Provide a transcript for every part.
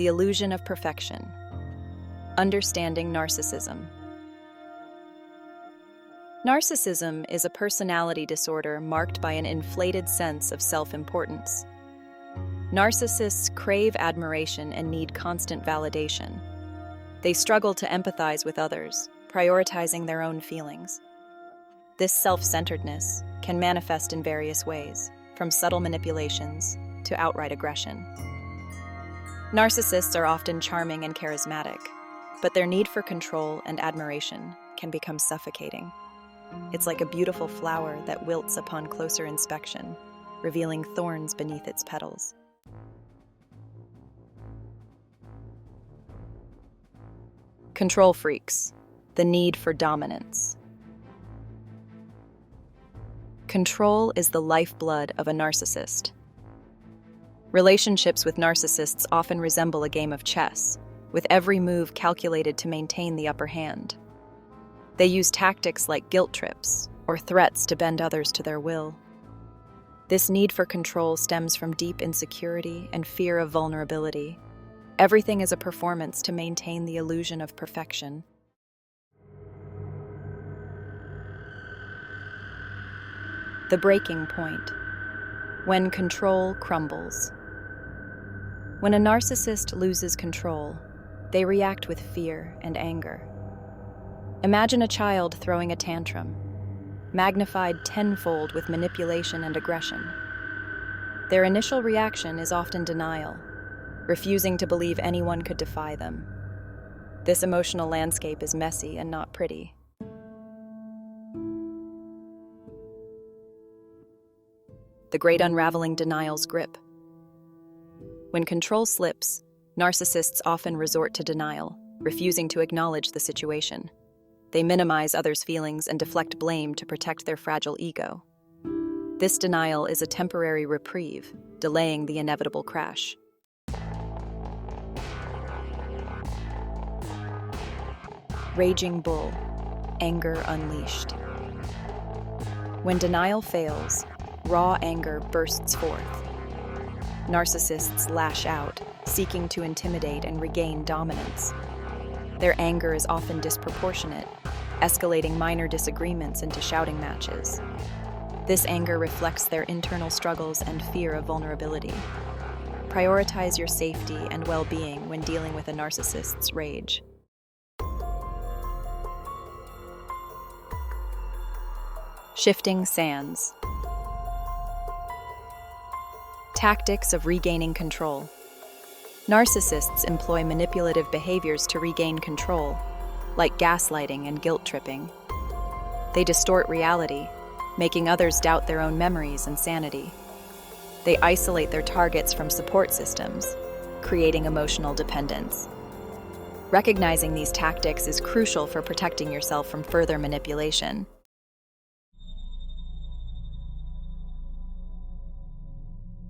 The illusion of perfection. Understanding narcissism. Narcissism is a personality disorder marked by an inflated sense of self-importance. Narcissists crave admiration and need constant validation. They struggle to empathize with others, prioritizing their own feelings. This self-centeredness can manifest in various ways, from subtle manipulations to outright aggression. Narcissists are often charming and charismatic, but their need for control and admiration can become suffocating. It's like a beautiful flower that wilts upon closer inspection, revealing thorns beneath its petals. Control freaks, the need for dominance. Control is the lifeblood of a narcissist. Relationships with narcissists often resemble a game of chess, with every move calculated to maintain the upper hand. They use tactics like guilt trips or threats to bend others to their will. This need for control stems from deep insecurity and fear of vulnerability. Everything is a performance to maintain the illusion of perfection. The breaking point. When control crumbles. When a narcissist loses control, they react with fear and anger. Imagine a child throwing a tantrum, magnified tenfold with manipulation and aggression. Their initial reaction is often denial, refusing to believe anyone could defy them. This emotional landscape is messy and not pretty. The great unraveling denial's grip. When control slips, narcissists often resort to denial, refusing to acknowledge the situation. They minimize others' feelings and deflect blame to protect their fragile ego. This denial is a temporary reprieve, delaying the inevitable crash. Raging bull, anger unleashed. When denial fails, raw anger bursts forth. Narcissists lash out, seeking to intimidate and regain dominance. Their anger is often disproportionate, escalating minor disagreements into shouting matches. This anger reflects their internal struggles and fear of vulnerability. Prioritize your safety and well-being when dealing with a narcissist's rage. Shifting sands. Tactics of regaining control. Narcissists employ manipulative behaviors to regain control, like gaslighting and guilt tripping. They distort reality, making others doubt their own memories and sanity. They isolate their targets from support systems, creating emotional dependence. Recognizing these tactics is crucial for protecting yourself from further manipulation.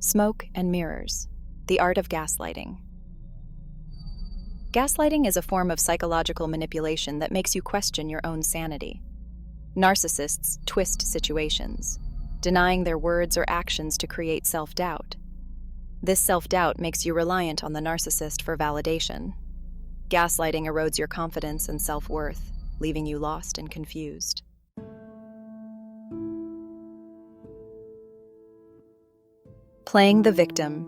Smoke and mirrors. The Art of Gaslighting. Gaslighting is a form of psychological manipulation that makes you question your own sanity. Narcissists twist situations, denying their words or actions to create self-doubt. This self-doubt makes you reliant on the narcissist for validation. Gaslighting erodes your confidence and self-worth, leaving you lost and confused. Playing the victim.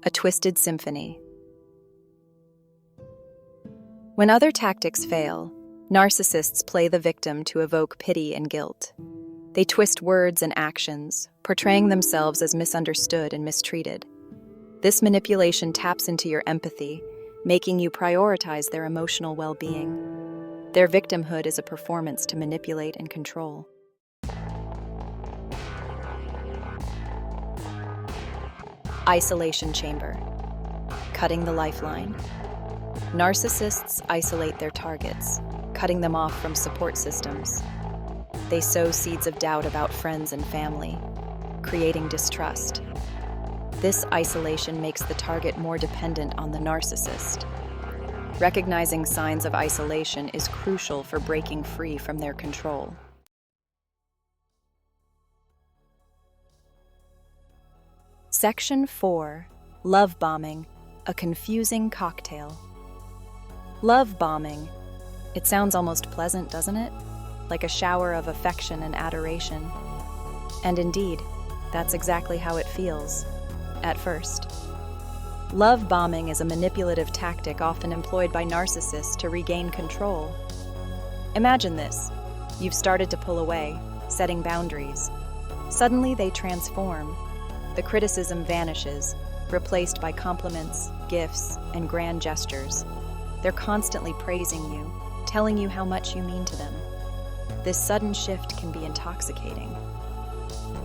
A Twisted Symphony. When other tactics fail, narcissists play the victim to evoke pity and guilt. They twist words and actions, portraying themselves as misunderstood and mistreated. This manipulation taps into your empathy, making you prioritize their emotional well-being. Their victimhood is a performance to manipulate and control. Isolation chamber. Cutting the lifeline. Narcissists isolate their targets, cutting them off from support systems. They sow seeds of doubt about friends and family, creating distrust. This isolation makes the target more dependent on the narcissist. Recognizing signs of isolation is crucial for breaking free from their control. Section 4. Love bombing. a confusing cocktail. Love bombing. It sounds almost pleasant, doesn't it? Like a shower of affection and adoration. And indeed, that's exactly how it feels, at first. Love bombing is a manipulative tactic often employed by narcissists to regain control. Imagine this. You've started to pull away, setting boundaries. Suddenly they transform. The criticism vanishes, replaced by compliments, gifts, and grand gestures. They're constantly praising you, telling you how much you mean to them. This sudden shift can be intoxicating.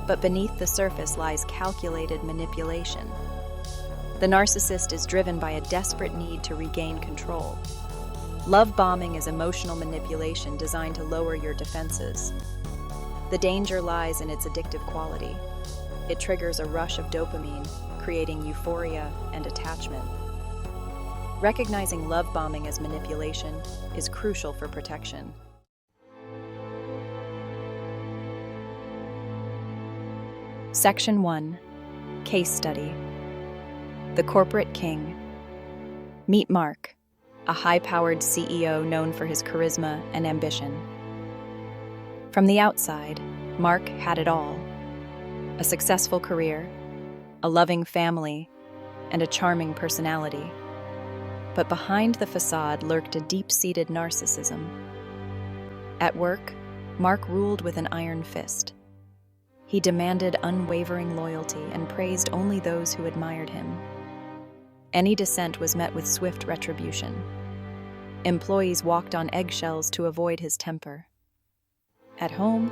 But beneath the surface lies calculated manipulation. The narcissist is driven by a desperate need to regain control. Love bombing is emotional manipulation designed to lower your defenses. The danger lies in its addictive quality. It triggers a rush of dopamine, creating euphoria and attachment. Recognizing love bombing as manipulation is crucial for protection. Section 1. Case Study. The Corporate King. Meet Mark, a high-powered CEO known for his charisma and ambition. From the outside, Mark had it all. A successful career, a loving family, and a charming personality. But behind the facade lurked a deep-seated narcissism. At work, Mark ruled with an iron fist. He demanded unwavering loyalty and praised only those who admired him. Any dissent was met with swift retribution. Employees walked on eggshells to avoid his temper. At home,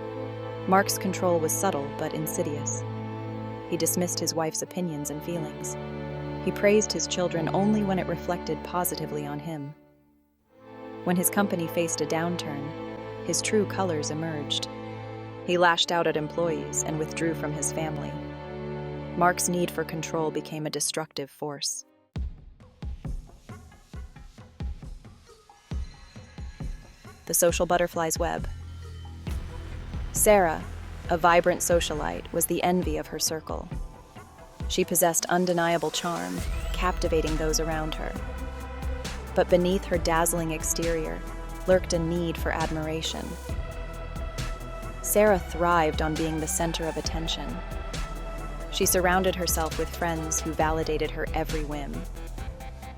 Mark's control was subtle but insidious. He dismissed his wife's opinions and feelings. He praised his children only when it reflected positively on him. When his company faced a downturn, his true colors emerged. He lashed out at employees and withdrew from his family. Mark's need for control became a destructive force. The social butterfly's web. Sarah, a vibrant socialite, was the envy of her circle. She possessed undeniable charm, captivating those around her. But beneath her dazzling exterior lurked a need for admiration. Sarah thrived on being the center of attention. She surrounded herself with friends who validated her every whim.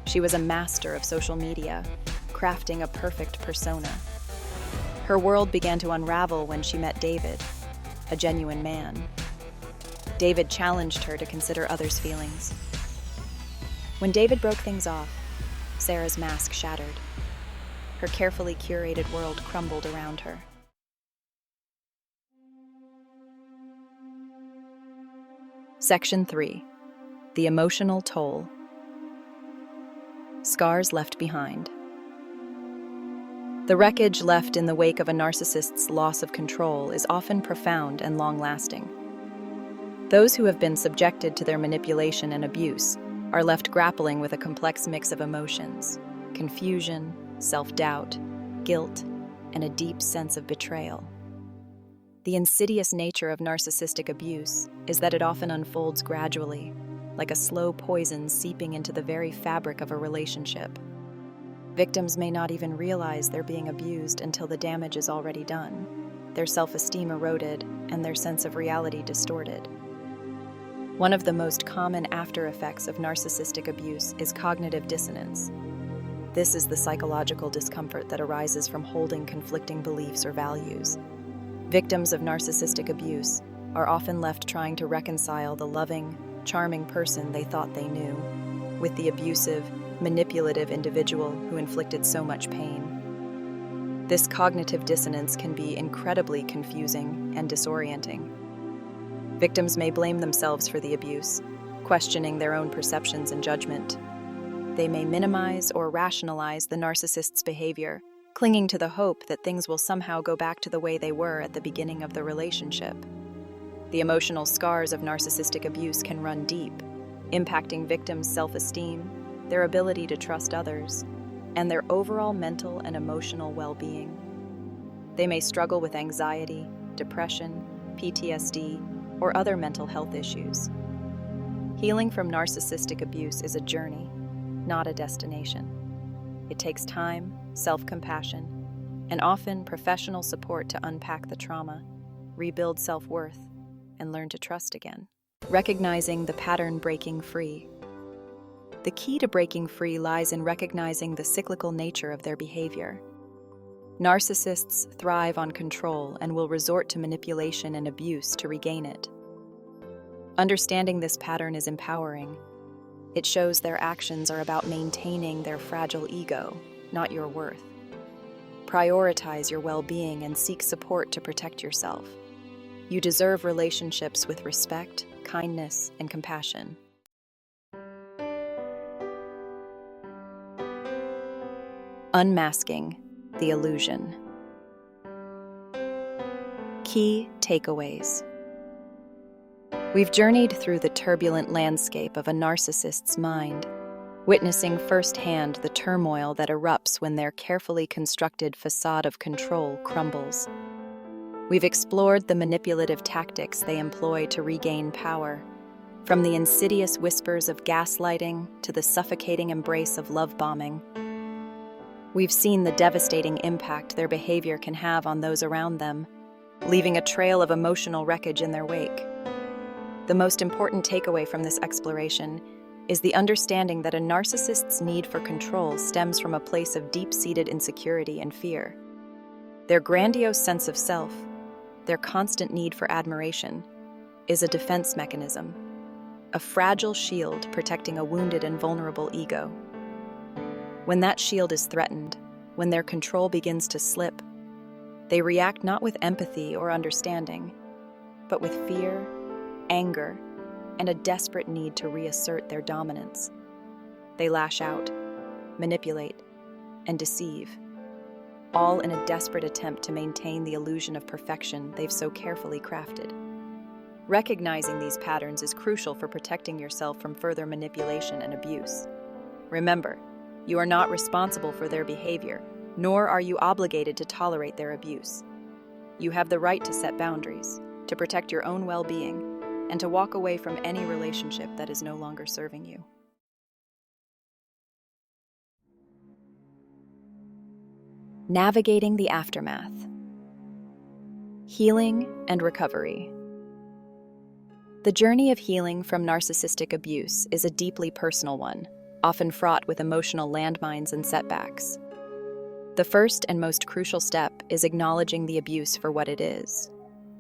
She was a master of social media, crafting a perfect persona. Her world began to unravel when she met David, a genuine man. David challenged her to consider others' feelings. When David broke things off, Sarah's mask shattered. Her carefully curated world crumbled around her. Section 3. The Emotional Toll. Scars left behind. The wreckage left in the wake of a narcissist's loss of control is often profound and long-lasting. Those who have been subjected to their manipulation and abuse are left grappling with a complex mix of emotions: confusion, self-doubt, guilt, and a deep sense of betrayal. The insidious nature of narcissistic abuse is that it often unfolds gradually, like a slow poison seeping into the very fabric of a relationship. Victims may not even realize they're being abused until the damage is already done, their self-esteem eroded, and their sense of reality distorted. One of the most common after-effects of narcissistic abuse is cognitive dissonance. This is the psychological discomfort that arises from holding conflicting beliefs or values. Victims of narcissistic abuse are often left trying to reconcile the loving, charming person they thought they knew with the abusive, manipulative individual who inflicted so much pain. This cognitive dissonance can be incredibly confusing and disorienting. Victims may blame themselves for the abuse, questioning their own perceptions and judgment. They may minimize or rationalize the narcissist's behavior, clinging to the hope that things will somehow go back to the way they were at the beginning of the relationship. The emotional scars of narcissistic abuse can run deep, impacting victims' self-esteem, their ability to trust others, and their overall mental and emotional well-being. They may struggle with anxiety, depression, PTSD, or other mental health issues. Healing from narcissistic abuse is a journey, not a destination. It takes time, self-compassion, and often professional support to unpack the trauma, rebuild self-worth, and learn to trust again. Recognizing the pattern breaking free. The key to breaking free lies in recognizing the cyclical nature of their behavior. Narcissists thrive on control and will resort to manipulation and abuse to regain it. Understanding this pattern is empowering. It shows their actions are about maintaining their fragile ego, not your worth. Prioritize your well-being and seek support to protect yourself. You deserve relationships with respect, kindness, and compassion. Unmasking the illusion. Key takeaways. We've journeyed through the turbulent landscape of a narcissist's mind, witnessing firsthand the turmoil that erupts when their carefully constructed facade of control crumbles. We've explored the manipulative tactics they employ to regain power, from the insidious whispers of gaslighting to the suffocating embrace of love bombing. We've seen the devastating impact their behavior can have on those around them, leaving a trail of emotional wreckage in their wake. The most important takeaway from this exploration is the understanding that a narcissist's need for control stems from a place of deep-seated insecurity and fear. Their grandiose sense of self, their constant need for admiration, is a defense mechanism, a fragile shield protecting a wounded and vulnerable ego. When that shield is threatened, when their control begins to slip, they react not with empathy or understanding, but with fear, anger, and a desperate need to reassert their dominance. They lash out, manipulate, and deceive, all in a desperate attempt to maintain the illusion of perfection they've so carefully crafted. Recognizing these patterns is crucial for protecting yourself from further manipulation and abuse. Remember, you are not responsible for their behavior, nor are you obligated to tolerate their abuse. You have the right to set boundaries, to protect your own well-being, and to walk away from any relationship that is no longer serving you. Navigating the aftermath. Healing and recovery. The journey of healing from narcissistic abuse is a deeply personal one, often fraught with emotional landmines and setbacks. The first and most crucial step is acknowledging the abuse for what it is: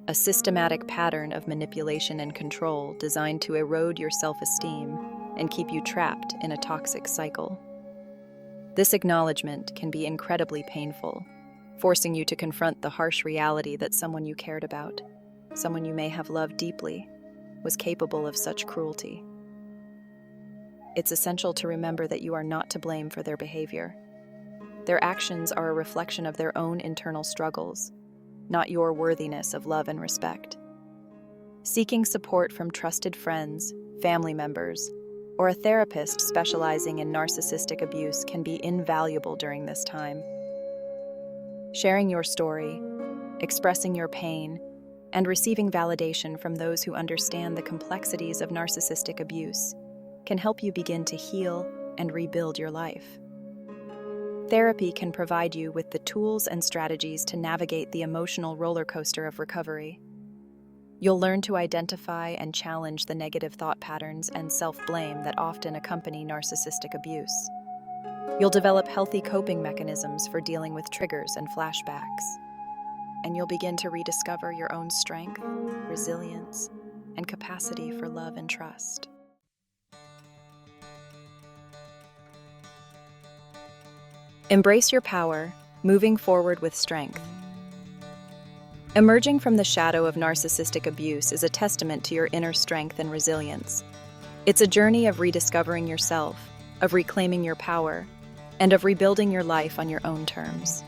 a systematic pattern of manipulation and control designed to erode your self-esteem and keep you trapped in a toxic cycle. This acknowledgement can be incredibly painful, forcing you to confront the harsh reality that someone you cared about, someone you may have loved deeply, was capable of such cruelty. It's essential to remember that you are not to blame for their behavior. Their actions are a reflection of their own internal struggles, not your worthiness of love and respect. Seeking support from trusted friends, family members, or a therapist specializing in narcissistic abuse can be invaluable during this time. Sharing your story, expressing your pain, and receiving validation from those who understand the complexities of narcissistic abuse can help you begin to heal and rebuild your life. Therapy can provide you with the tools and strategies to navigate the emotional roller coaster of recovery. You'll learn to identify and challenge the negative thought patterns and self-blame that often accompany narcissistic abuse. You'll develop healthy coping mechanisms for dealing with triggers and flashbacks. And you'll begin to rediscover your own strength, resilience, and capacity for love and trust. Embrace your power, moving forward with strength. Emerging from the shadow of narcissistic abuse is a testament to your inner strength and resilience. It's a journey of rediscovering yourself, of reclaiming your power, and of rebuilding your life on your own terms.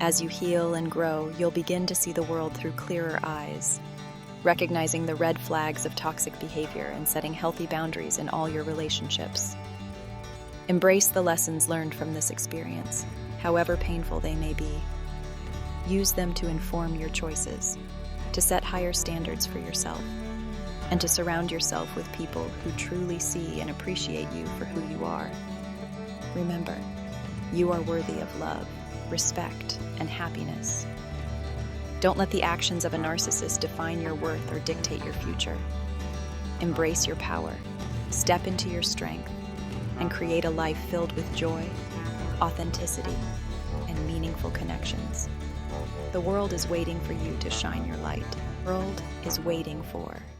As you heal and grow, you'll begin to see the world through clearer eyes, recognizing the red flags of toxic behavior and setting healthy boundaries in all your relationships. Embrace the lessons learned from this experience, however painful they may be. Use them to inform your choices, to set higher standards for yourself, and to surround yourself with people who truly see and appreciate you for who you are. Remember, you are worthy of love, respect, and happiness. Don't let the actions of a narcissist define your worth or dictate your future. Embrace your power, step into your strength, and create a life filled with joy, authenticity, and meaningful connections. The world is waiting for you to shine your light. The world is waiting for